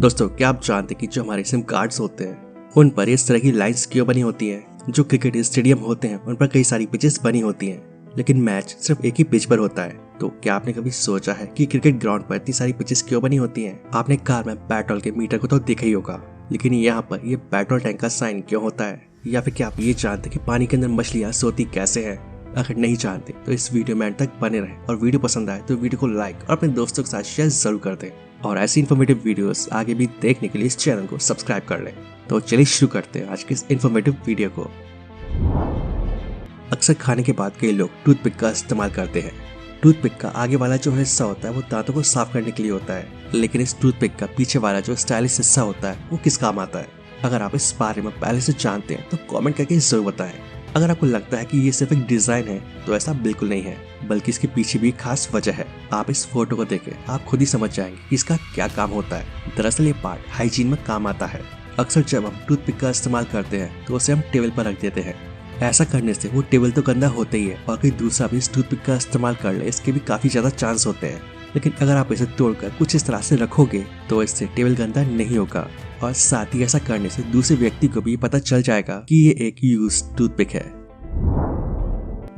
दोस्तों, क्या आप जानते हैं कि जो हमारे सिम कार्ड्स होते हैं उन पर इस तरह की लाइंस क्यों बनी होती हैं? जो क्रिकेट स्टेडियम होते हैं उन पर कई सारी पिचेस बनी होती हैं, लेकिन मैच सिर्फ एक ही पिच पर होता है। तो क्या आपने कभी सोचा है कि क्रिकेट ग्राउंड पर इतनी सारी पिचेस क्यों बनी होती हैं? आपने कार में पेट्रोल के मीटर को तो देखा ही होगा, लेकिन यहाँ पर ये पेट्रोल टैंक का साइन क्यों होता है? या फिर क्या आप ये जानते हैं कि पानी के अंदर मछलियाँ सोती कैसे हैं? अगर नहीं जानते तो इस वीडियो में अंत तक बने रहें, और वीडियो पसंद आए तो वीडियो को लाइक और अपने दोस्तों के साथ शेयर जरूर कर दें। और ऐसी इन्फॉर्मेटिव वीडियोस आगे भी देखने के लिए इस चैनल को सब्सक्राइब कर लें। तो चलिए शुरू करते हैं आज के इस इन्फॉर्मेटिव वीडियो को। अक्सर खाने के बाद कई लोग टूथपिक का इस्तेमाल करते हैं। टूथपिक का आगे वाला जो हिस्सा होता है वो दांतों को साफ करने के लिए होता है, लेकिन इस टूथपिक का पीछे वाला जो स्टाइलिश हिस्सा होता है वो किस काम आता है? अगर आप इस बारे में पहले से जानते हैं तो कमेंट करके जरूर बताएं। अगर आपको लगता है कि ये सिर्फ एक डिजाइन है तो ऐसा बिल्कुल नहीं है, बल्कि इसके पीछे भी खास वजह है। आप इस फोटो को देखें, आप खुद ही समझ जाएंगे कि इसका क्या काम होता है। दरअसल ये पार्ट हाइजीन में काम आता है। अक्सर जब हम टूथपिक का इस्तेमाल करते हैं तो उसे हम टेबल पर रख देते हैं। ऐसा करने से वो टेबल तो गंदा होता ही है, और कोई दूसरा भी इस टूथपिक का इस्तेमाल कर ले इसके भी काफी ज्यादा चांस होते हैं। लेकिन अगर आप इसे तोड़कर कुछ इस तरह से रखोगे तो इससे टेबल गंदा नहीं होगा, और साथ ही ऐसा करने से दूसरे व्यक्ति को भी पता चल जाएगा कि ये एक यूज टूथपिक है।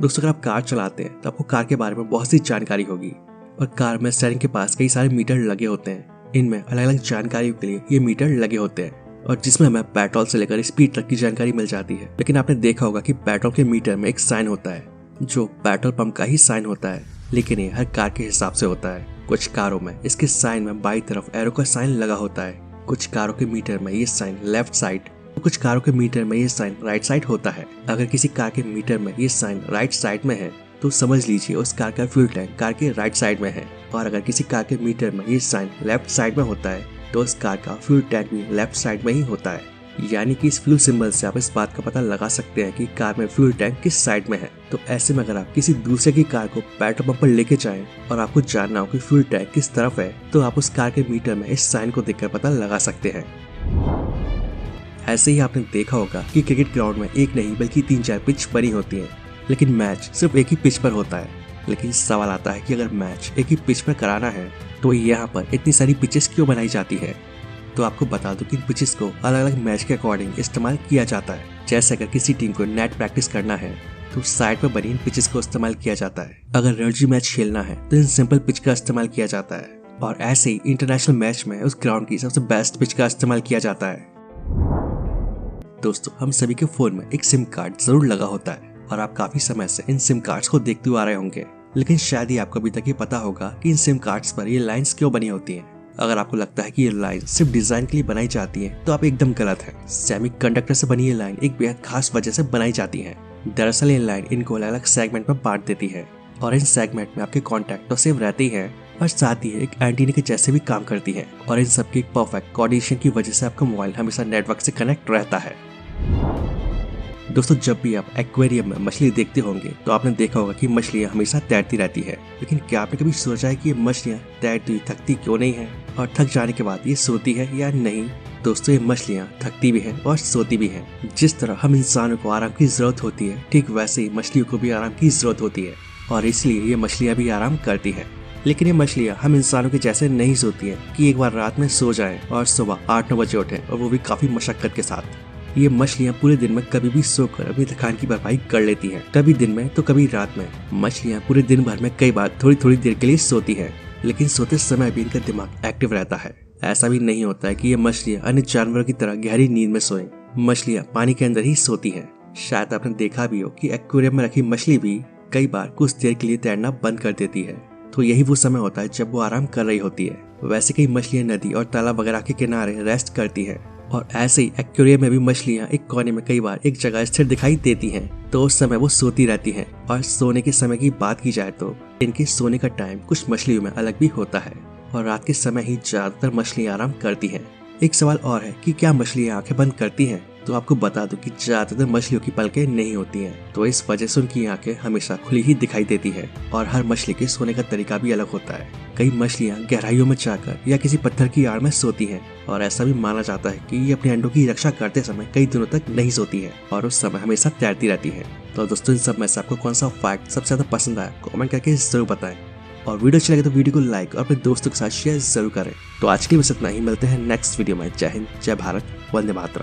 दोस्तों, अगर आप कार चलाते हैं तो आपको कार के बारे में बहुत सी जानकारी होगी, और कार में स्टीयरिंग के पास कई सारे मीटर लगे होते हैं। इनमें अलग अलग जानकारियों के लिए ये मीटर लगे होते हैं, और जिसमें हमें पेट्रोल से लेकर स्पीड तक की जानकारी मिल जाती है। लेकिन आपने देखा होगा कि पेट्रोल के मीटर में एक साइन होता है जो पेट्रोल पंप का ही साइन होता है, लेकिन ये हर कार के हिसाब से होता है। कुछ कारों में इसके साइन में बाईं तरफ एरो का साइन लगा होता है, कुछ कारों के मीटर में ये साइन लेफ्ट साइड, कुछ कारों के मीटर में ये साइन राइट साइड होता है। अगर किसी कार के मीटर में ये साइन राइट साइड में है तो समझ लीजिए उस कार का फ्यूल टैंक कार के राइट साइड में है, और अगर किसी कार के मीटर में ये साइन लेफ्ट साइड में होता है तो उस कार का फ्यूल टैंक भी लेफ्ट साइड में ही होता है। यानी कि इस फ्यूल सिंबल से आप इस बात का पता लगा सकते हैं कि कार में फ्यूल टैंक किस साइड में है। तो ऐसे में अगर आप किसी दूसरे की कार को पेट्रोल पंप पर लेके जाएं और आपको जानना हो कि फ्यूल टैंक किस तरफ है, तो आप उस कार के मीटर में इस साइन को देखकर पता लगा सकते हैं। ऐसे ही आपने देखा होगा कि क्रिकेट ग्राउंड में एक नहीं बल्कि 3-4 पिच बनी होती हैं, लेकिन मैच सिर्फ एक ही पिच पर होता है। लेकिन सवाल आता है कि अगर मैच एक ही पिच पर कराना है तो यहाँ पर इतनी सारी पिचेस क्यों बनाई जाती है? तो आपको बता दूं कि इन पिचेस को अलग अलग मैच के अकॉर्डिंग इस्तेमाल किया जाता है। जैसे अगर किसी टीम को नेट प्रैक्टिस करना है तो साइड पर बनी इन पिचेस को इस्तेमाल किया जाता है। अगर रणजी मैच खेलना है तो इन सिंपल पिच का इस्तेमाल किया जाता है, और ऐसे ही इंटरनेशनल मैच में उस ग्राउंड की सबसे बेस्ट पिच का इस्तेमाल किया जाता है। दोस्तों, हम सभी के फोन में एक सिम कार्ड जरूर लगा होता है, और आप काफी समय से इन सिम कार्ड्स को देखते हुए आ रहे होंगे। लेकिन शायद ही आपको अभी तक ये पता होगा कि इन सिम कार्ड्स पर ये लाइंस क्यों बनी होती हैं। अगर आपको लगता है कि ये लाइन सिर्फ डिजाइन के लिए बनाई जाती है तो आप एकदम गलत हैं। सेमीकंडक्टर से बनी ये लाइन एक बेहद खास वजह से बनाई जाती है। दरअसल ये लाइन इनको अलग अलग सेगमेंट में बांट देती है, और इन सेगमेंट में आपके कॉन्टैक्ट तो सेव रहती है, और साथ ही एक एंटीना के जैसे भी काम करती है। और इन सबकी एक परफेक्ट कोऑर्डिनेशन की वजह से आपका मोबाइल हमेशा नेटवर्क से कनेक्ट रहता है। दोस्तों, जब भी आप एक्वेरियम में मछली देखते होंगे तो आपने देखा होगा कि मछलियां हमेशा तैरती रहती है। लेकिन क्या आपने कभी सोचा है कि ये मछलियां तैरती थकती क्यों नहीं है, और थक जाने के बाद ये सोती है या नहीं? दोस्तों, ये मछलियां थकती भी हैं और सोती भी हैं। जिस तरह हम इंसानों को आराम की जरूरत होती है, ठीक वैसे ही मछलियों को भी आराम की जरूरत होती है, और इसलिए ये मछलियां भी आराम करती है। लेकिन ये मछलियां हम इंसानों के जैसे नहीं सोती है कि एक बार रात में सो जाएं और सुबह 8-9 बजे उठें, और वो भी काफी मशक्कत के साथ। ये मछलियां पूरे दिन में कभी भी सोकर अपनी थकान की भरपाई कर लेती हैं, कभी दिन में तो कभी रात में। मछलियां पूरे दिन भर में कई बार थोड़ी थोड़ी देर के लिए सोती हैं, लेकिन सोते समय भी इनका दिमाग एक्टिव रहता है। ऐसा भी नहीं होता है कि ये मछलियां अन्य जानवरों की तरह गहरी नींद में सोएं। मछलियां पानी के अंदर ही सोती हैं। शायद आपने देखा भी हो कि एक्वेरियम में रखी मछली भी कई बार कुछ देर के लिए तैरना बंद कर देती है, तो यही वो समय होता है जब वो आराम कर रही होती है। वैसे कई मछलियां नदी और तालाब वगैरह के किनारे रेस्ट करती है, और ऐसे ही एक्वेरियम में भी मछलियां एक कोने में कई बार एक जगह स्थिर दिखाई देती हैं, तो उस समय वो सोती रहती हैं। और सोने के समय की बात की जाए तो इनके सोने का टाइम कुछ मछलियों में अलग भी होता है, और रात के समय ही ज्यादातर मछलियां आराम करती हैं। एक सवाल और है कि क्या मछलियां आंखें बंद करती हैं? तो आपको बता दूं कि ज्यादातर मछलियों की पलकें नहीं होती हैं, तो इस वजह से उनकी आंखें हमेशा खुली ही दिखाई देती है। और हर मछली के सोने का तरीका भी अलग होता है। कई मछलियां गहराइयों में जाकर या किसी पत्थर की आड़ में सोती हैं, और ऐसा भी माना जाता है कि ये अपने अंडों की रक्षा करते समय कई दिनों तक नहीं सोती है, और उस समय हमेशा तैरती रहती है। तो दोस्तों, इन सब में से आपको कौन सा फैक्ट सबसे ज्यादा पसंद आया, कमेंट करके जरूर बताएं। और वीडियो अच्छा लगे तो वीडियो को लाइक और अपने दोस्तों के साथ शेयर जरूर करें। तो आज के लिए बस इतना ही, मिलते हैं नेक्स्ट वीडियो में। जय हिंद, जय भारत, वंदे मातरम।